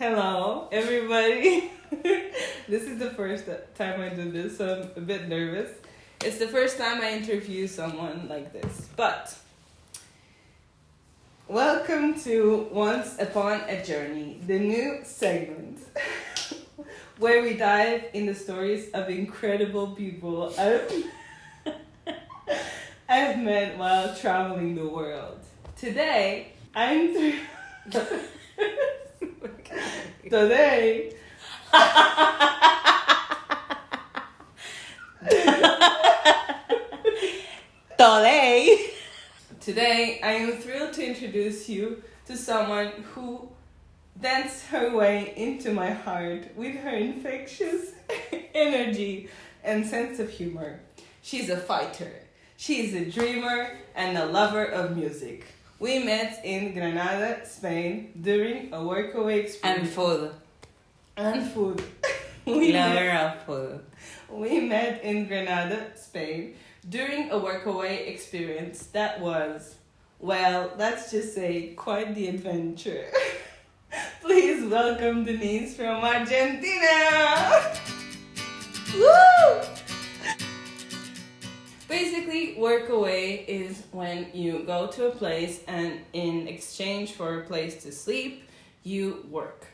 Hello, everybody. This is the first time I do this, so I'm a bit nervous. It's the first time I interview someone like this. But welcome to Once Upon a Journey, the new segment where we dive in the stories of incredible people I've met while traveling the world. Today, Today, Today, I am thrilled to introduce you to someone who danced her way into my heart with her infectious energy and sense of humor. She's a fighter. She's a dreamer and a lover of music. We met in Granada, Spain, during a workaway experience. And food. Lover of food. We met in Granada, Spain, during a workaway experience that was, well, let's just say, quite the adventure. Please welcome Denise from Argentina! Woo! Basically, workaway is when you go to a place and in exchange for a place to sleep, you work.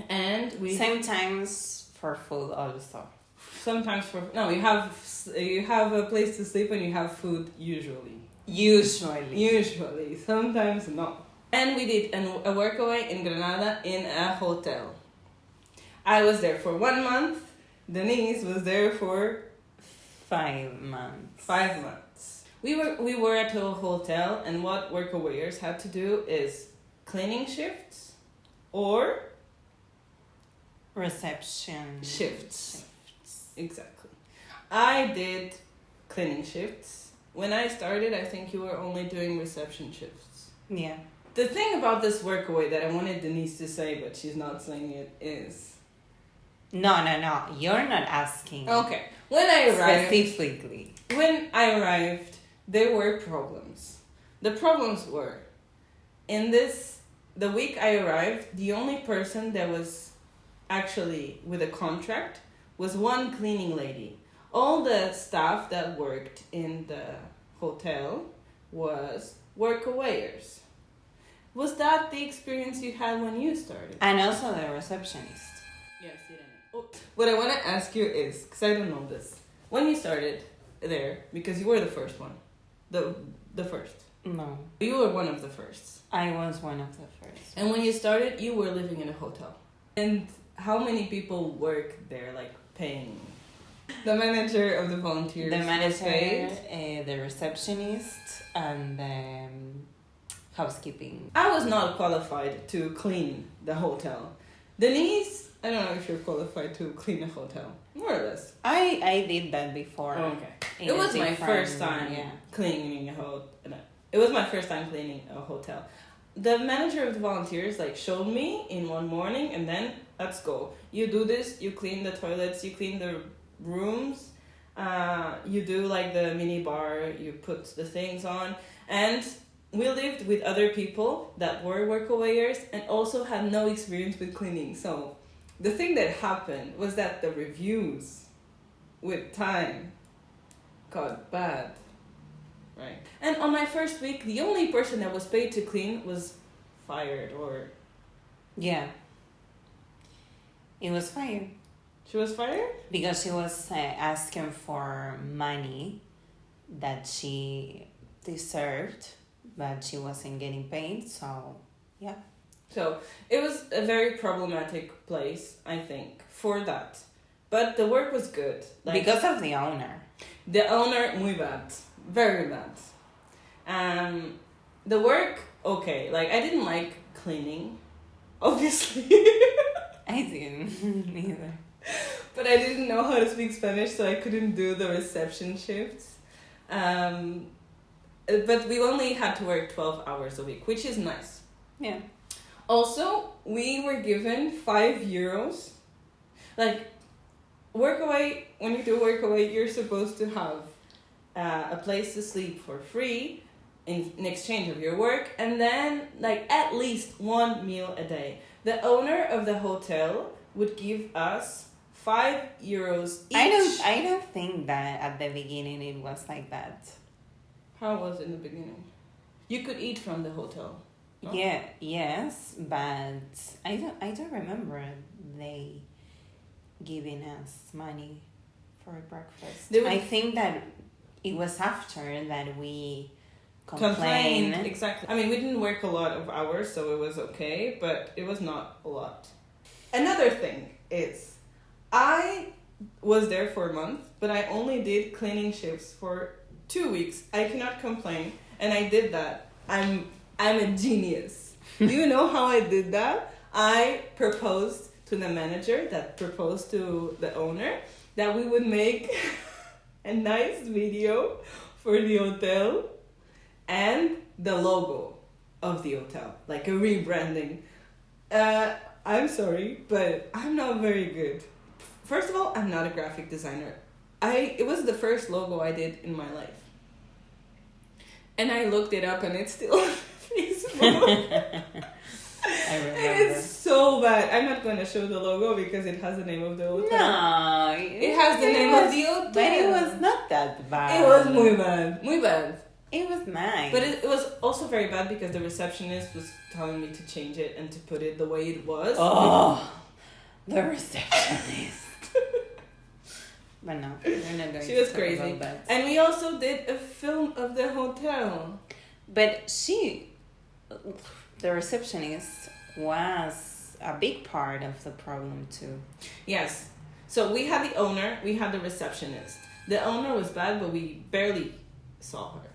And we sometimes for food also. Sometimes for you have a place to sleep and you have food usually. Sometimes no. And we did a workaway in Granada in a hotel. I was there for 1 month. Denise was there for 5 months. 5 months. We were at a hotel, and what workawayers had to do is cleaning shifts or reception shifts. Exactly. I did cleaning shifts. When I started, I think you were only doing reception shifts. Yeah. The thing about this workaway that I wanted Denise to say, but she's not saying it, is... No. You're not asking. Okay. When I arrived, there were problems. The problems were, the week I arrived, the only person that was actually with a contract was one cleaning lady. All the staff that worked in the hotel was workawayers. Was that the experience you had when you started? And also the receptionist. Yes, you didn't. Oh. What I want to ask you is, because I don't know this, when you started there, because you were the first one, the first. No. You were one of the firsts. I was one of the first. And when you started, you were living in a hotel. And how many people work there, like paying? The manager of the volunteers. The manager, the receptionist, and the housekeeping. I was not qualified to clean the hotel. Denise, I don't know if you're qualified to clean a hotel. More or less. I did that before. Oh, okay. It was my first time cleaning a hotel. It was my first time cleaning a hotel. The manager of the volunteers showed me in one morning, and then let's go. You do this. You clean the toilets. You clean the rooms. You do the mini bar. You put the things on, and we lived with other people that were workawayers and also had no experience with cleaning. So the thing that happened was that the reviews with time got bad. Right. And on my first week, the only person that was paid to clean was fired or... Yeah. It was fired. She was fired? Because she was asking for money that she deserved, but she wasn't getting paid, so yeah. So it was a very problematic place, I think, for that. But the work was good. Because of the owner. The owner, muy bad. Very bad. The work, okay. I didn't like cleaning, obviously. I didn't either. But I didn't know how to speak Spanish, so I couldn't do the reception shifts. But we only had to work 12 hours a week, which is nice. Yeah. Also, we were given €5. Workaway, when you do workaway, you're supposed to have a place to sleep for free, in exchange of your work, and then like at least one meal a day. The owner of the hotel would give us €5 each. I don't think that at the beginning it was like that. How was it in the beginning? You could eat from the hotel. No? Yeah, yes, but I don't remember they giving us money for breakfast. I think that it was after that we complained. Exactly. I mean, we didn't work a lot of hours, so it was okay, but it was not a lot. Another thing is, I was there for a month, but I only did cleaning shifts for 2 weeks. I cannot complain, and I did that. I'm a genius. Do you know how I did that? I proposed to the manager that proposed to the owner that we would make a nice video for the hotel and the logo of the hotel, like a rebranding. I'm sorry, but I'm not very good. First of all, I'm not a graphic designer. It was the first logo I did in my life. And I looked it up and it's still on Facebook. I remember. It's so bad. I'm not going to show the logo because it has the name of the hotel. No. It has the name of the hotel. But it was not that bad. It was muy bad. Muy bad. It was nice. But it was also very bad because the receptionist was telling me to change it and to put it the way it was. Oh, the receptionist. But no, we're not going She to was talk crazy. about that. And we also did a film of the hotel. But the receptionist was a big part of the problem too. Yes. So we had the owner, we had the receptionist. The owner was bad, but we barely saw her.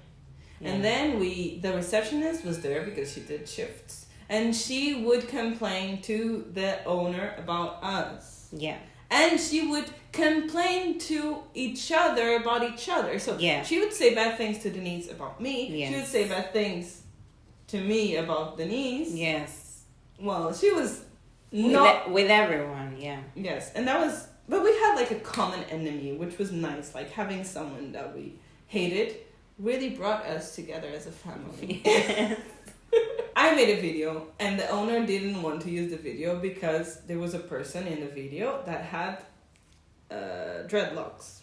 Yeah. And then the receptionist was there because she did shifts. And she would complain to the owner about us. Yeah. And she would complain to each other about each other. So yeah. She would say bad things to Denise about me. Yes. She would say bad things to me about Denise. Yes. Well, she was with everyone, yeah. Yes. And that was, but we had like a common enemy, which was nice. Like having someone that we hated really brought us together as a family. Yes. I made a video and the owner didn't want to use the video because there was a person in the video that had dreadlocks.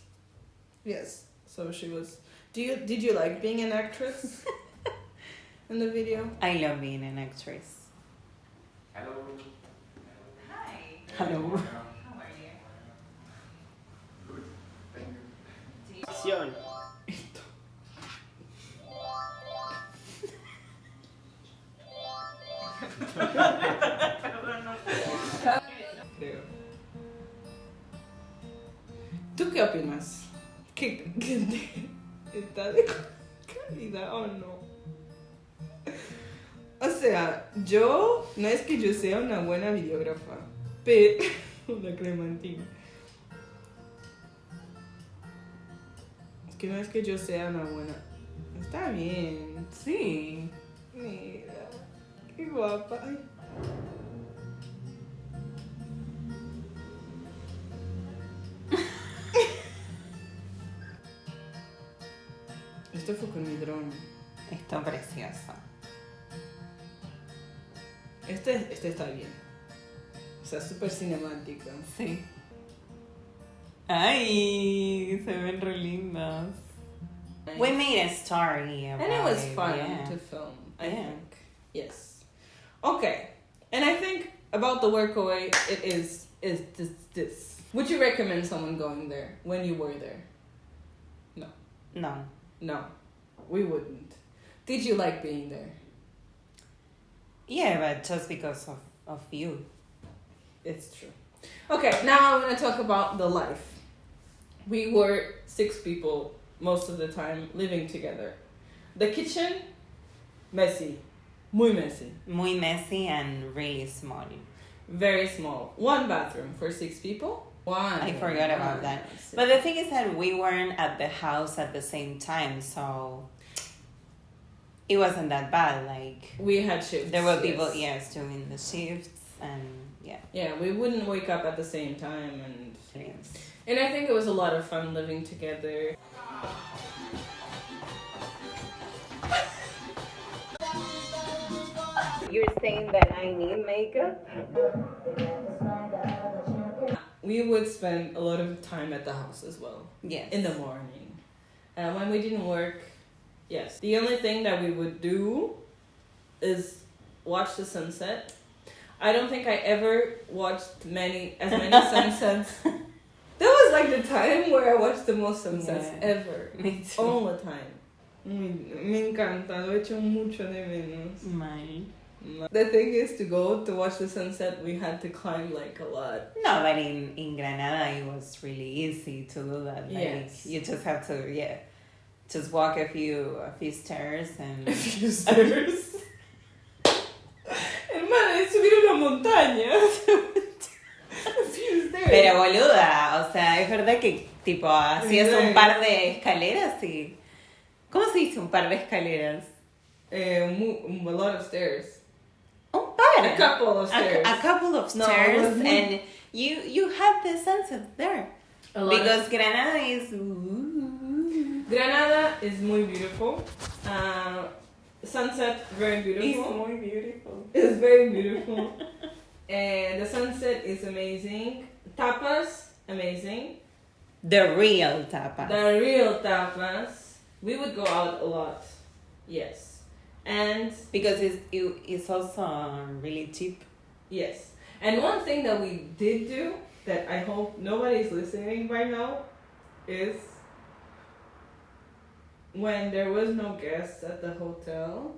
Yes. So she was... Did you like being an actress in the video? I love being an actress. Hello. Hi. Hello. How are you? Good. Thank you. Acción. Creo. ¿Tú qué opinas? ¿Qué está de calidad o no? O sea, no es que yo sea una buena videógrafa, pero una clementina. Es que no es que yo sea una buena. Está bien. Sí. Mira, qué guapa. Ay. Esto fue con mi dron. Está precioso. Este está bien. O sea, súper cinemático. Sí. Ay, se ven re lindas. Nice. We made a story about And it was it, fun yeah. to film, I think. Yes. Okay. And I think about the Workaway, it is this. Would you recommend someone going there when you were there? No. No. No. We wouldn't. Did you like being there? Yeah, but just because of you. It's true. Okay, now I'm going to talk about the life. We were 6 people most of the time living together. The kitchen, messy. Muy messy. Muy messy and really small. Very small. 1 bathroom for 6 people. I forgot about that. But the thing is that we weren't at the house at the same time, so it wasn't that bad. Like we had shifts. There were people, doing the shifts, and yeah. Yeah, we wouldn't wake up at the same time, and Yes. And I think it was a lot of fun living together. you're saying that I need makeup? We would spend a lot of time at the house as well. Yes. In the morning. When we didn't work, yes. The only thing that we would do is watch the sunset. I don't think I ever watched as many sunsets. That was like the time where I watched the most sunsets ever. Me too. All the time. Me encanta, lo echo mucho de menos. Mine. The thing is, to go to watch the sunset, we had to climb like a lot. No, but in Granada, it was really easy to do that. Like, yes. You just have to, just walk a few stairs and... A few stairs. Hermana, es subir una montaña. A few stairs. Pero boluda, o sea, es verdad que tipo hacías un par de escaleras y... ¿Cómo se dice un par de escaleras? A lot of stairs. Un par. A couple of stairs. A couple of stairs, and you had the sunset there. Because Granada is... Granada is muy beautiful. Sunset, very beautiful. It's muy beautiful. It's very beautiful. And the sunset is amazing. Tapas, amazing. The real tapas. The real tapas. We would go out a lot. Yes. And because it's also really cheap. Yes. And one thing that we did do that I hope nobody's listening by now is when there was no guests at the hotel,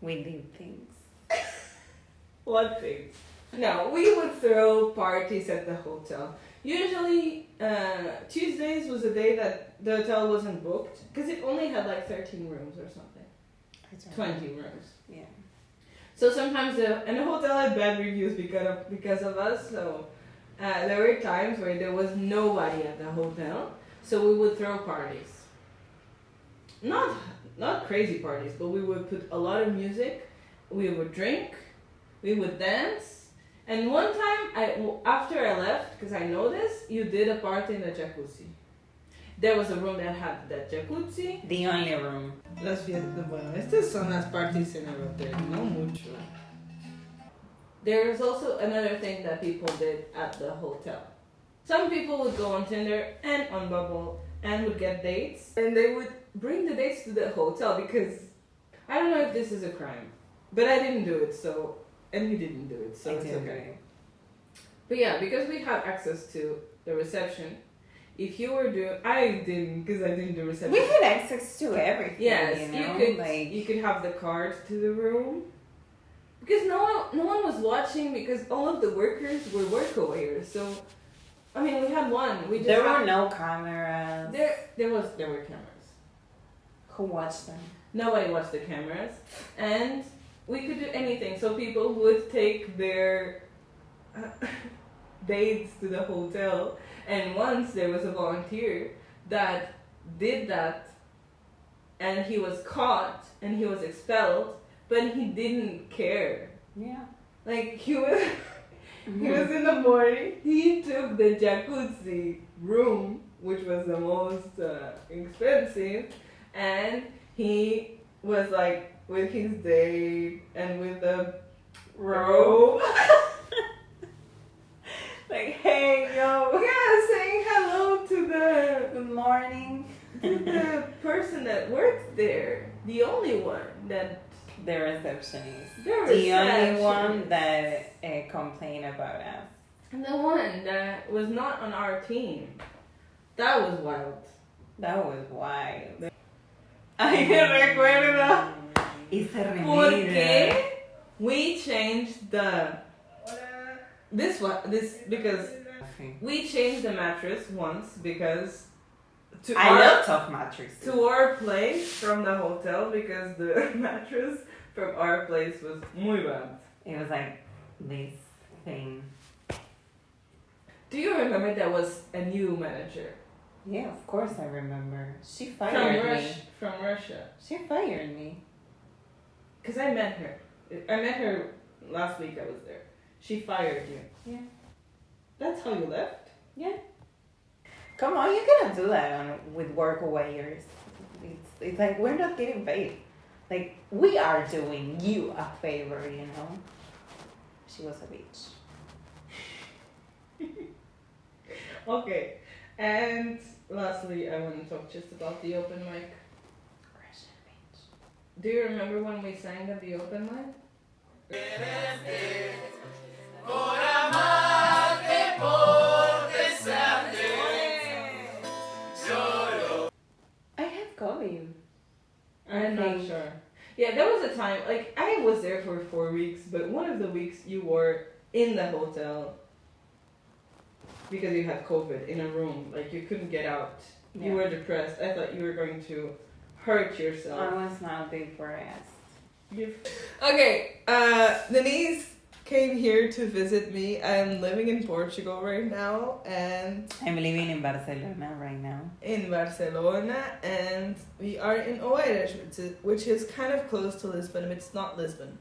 we did things. What things? No, we would throw parties at the hotel. Usually, Tuesdays was a day that the hotel wasn't booked because it only had like 13 rooms or something. 20 rooms. Yeah. So sometimes the hotel had bad reviews because of us. So there were times where there was nobody at the hotel. So we would throw parties. Not crazy parties, but we would put a lot of music. We would drink. We would dance. And one time, after I left, because I know this, you did a party in the jacuzzi. There was a room that had that jacuzzi. The only room. Las fiestas, bueno, estas son las parties en el hotel, no mucho. There is also another thing that people did at the hotel. Some people would go on Tinder and on Bumble and would get dates. And they would bring the dates to the hotel because I don't know if this is a crime. But I didn't do it, so... And you didn't do it, so it's okay. But yeah, because we have access to the reception, if you were doing... I didn't, because I didn't do reception. We had access to everything, yes, you know? You could have the card to the room. Because no one was watching because all of the workers were workawayers, so... I mean, we had one. There were no cameras. There were cameras. Who watched them? Nobody watched the cameras. And we could do anything. So people would take their dates to the hotel. And once there was a volunteer that did that. And he was caught and he was expelled. But he didn't care. Yeah. Like, he was... He was in the morning, he took the jacuzzi room, which was the most expensive, and he was like with his date and with the robe. Like, hey, yo. Yeah, saying hello to the... Good morning. To the person that works there. The only one that... The receptionist. The only one that complained about us. And the one that was not on our team. That was wild. That was wild. Ay, me recuerdo. Y se remira. Porque we changed because we changed the mattress once because I love tough mattresses. To our place from the hotel because the mattress from our place was muy bad. It was like this thing. Do you remember there was a new manager? Yeah, of course I remember. She fired me. From Russia. She fired me. Because I met her. I met her last week I was there. She fired you. Yeah. That's how you left? Yeah. Come on, you cannot do that with workawayers. It's like we're not getting paid. Like, we are doing you a favor, you know? She was a bitch. Okay. And lastly, I want to talk just about the open mic. Russian bitch. Do you remember when we sang at the open mic? I have COVID. I'm not sure. Yeah, there was a time, like, I was there for 4 weeks, but one of the weeks you were in the hotel because you had COVID in a room. Like, you couldn't get out. You were depressed. I thought you were going to hurt yourself. I was not depressed. Okay, Denise came here to visit me. I'm living in Portugal right now, and I'm living in Barcelona right now. in Barcelona, and we are in Oeiras, which is kind of close to Lisbon, but it's not Lisbon.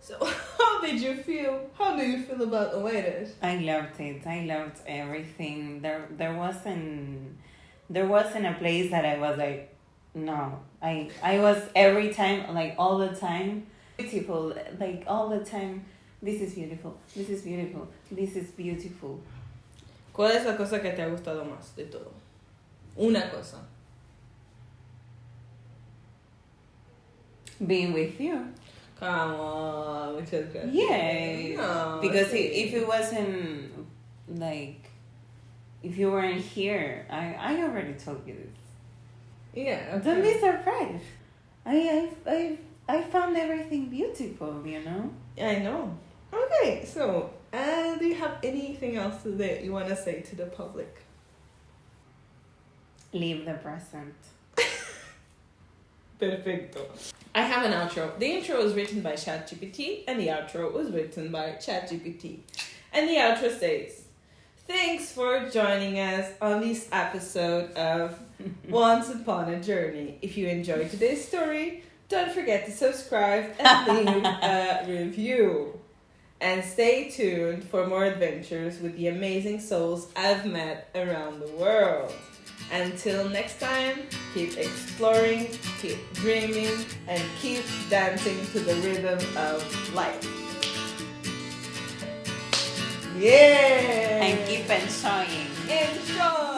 So, how did you feel? How do you feel about Oeiras? I loved it. I loved everything. There wasn't a place that I was like, no. I was every time, like all the time, beautiful. Like all the time, this is beautiful. This is beautiful. This is beautiful. ¿Cuál es la cosa que te ha gustado más de todo? Una cosa. Being with you. Come on, muchas gracias. Yeah. No, Because sí. if it wasn't like, if you weren't here, I already told you this. Yeah. Okay. Don't be surprised. I found everything beautiful, you know. I know. Okay, so, do you have anything else that you want to say to the public? Live the present. Perfecto. I have an outro. The intro was written by ChatGPT, and the outro was written by ChatGPT. And the outro states, thanks for joining us on this episode of Once Upon a Journey. If you enjoyed today's story, don't forget to subscribe and leave a review. And stay tuned for more adventures with the amazing souls I've met around the world. Until next time, keep exploring, keep dreaming, and keep dancing to the rhythm of life. Yeah! And keep enjoying. Enjoy!